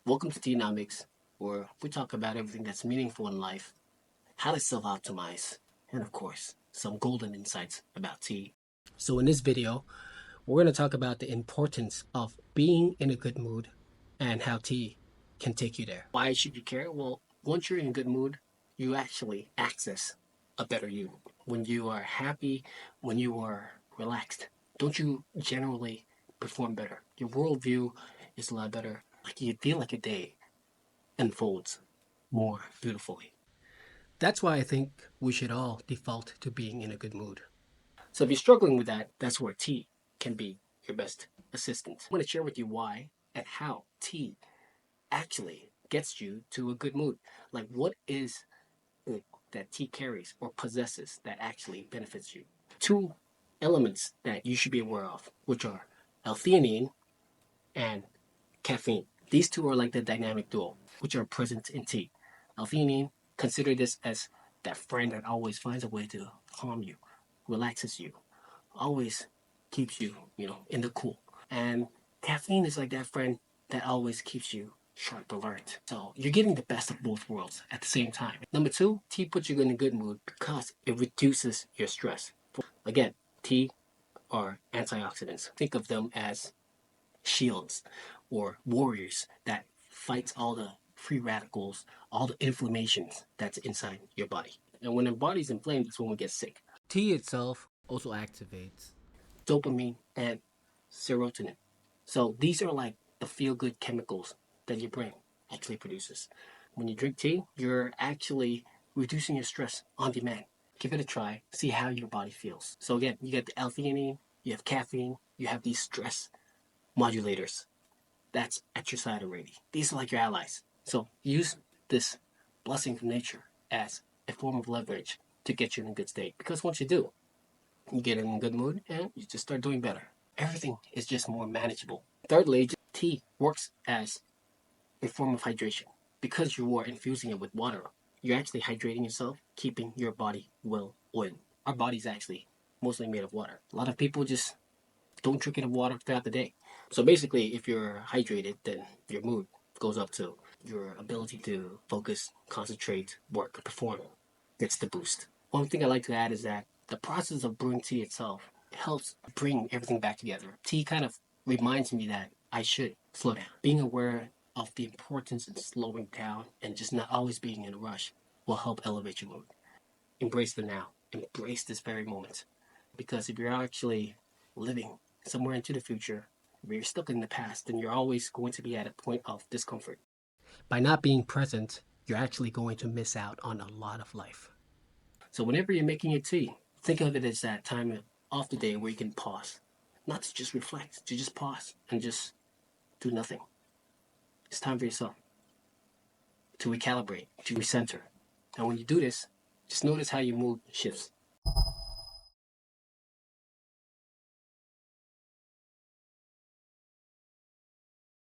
Welcome to Teanomix, where we talk about everything that's meaningful in life, how to self-optimize, and of course, some golden insights about tea. So in this video, we're going to talk about the importance of being in a good mood and how tea can take you there. Why should you care? Well, once you're in a good mood, you actually access a better you. When you are happy, when you are relaxed, don't you generally perform better? Your worldview is a lot better. Like you feel like a day unfolds more beautifully. That's why I think we should all default to being in a good mood. So if you're struggling with that, that's where tea can be your best assistant. I want to share with you why and how tea actually gets you to a good mood. Like what is it that tea carries or possesses that actually benefits you? Two elements that you should be aware of, which are L-theanine and caffeine. These two are like the dynamic duo, which are present in tea. L-theanine, consider this as that friend that always finds a way to calm you, relaxes you, always keeps you, in the cool. And caffeine is like that friend that always keeps you sharp alert. So you're getting the best of both worlds at the same time. Number two, tea puts you in a good mood because it reduces your stress. Again, tea are antioxidants. Think of them as shields or warriors that fights all the free radicals, all the inflammations that's inside your body. And when the body's inflamed, that's when we get sick. Tea itself also activates Dopamine and serotonin. So these are like the feel good chemicals that your brain actually produces. When you drink tea, you're actually reducing your stress on demand. Give it a try, see how your body feels. So again, you get the L-theanine, you have caffeine, you have these stress modulators that's at your side already. These are like your allies. So use this blessing from nature as a form of leverage to get you in a good state. Because once you do, you get in a good mood and you just start doing better. Everything is just more manageable. Thirdly, tea works as a form of hydration. Because you are infusing it with water, you're actually hydrating yourself, keeping your body well oiled. Our body's actually mostly made of water. A lot of people just don't drink enough water throughout the day. So basically, if you're hydrated, then your mood goes up too. Your ability to focus, concentrate, work, perform gets the boost. One thing I like to add is that the process of brewing tea itself helps bring everything back together. Tea kind of reminds me that I should slow down. Being aware of the importance of slowing down and just not always being in a rush will help elevate your mood. Embrace the now. Embrace this very moment. Because if you're actually living somewhere into the future, if you're stuck in the past, then you're always going to be at a point of discomfort. By not being present, you're actually going to miss out on a lot of life. So whenever you're making your tea, think of it as that time off the day where you can pause. Not to just reflect, to just pause and just do nothing. It's time for yourself to recalibrate, to recenter. And when you do this, just notice how your mood shifts.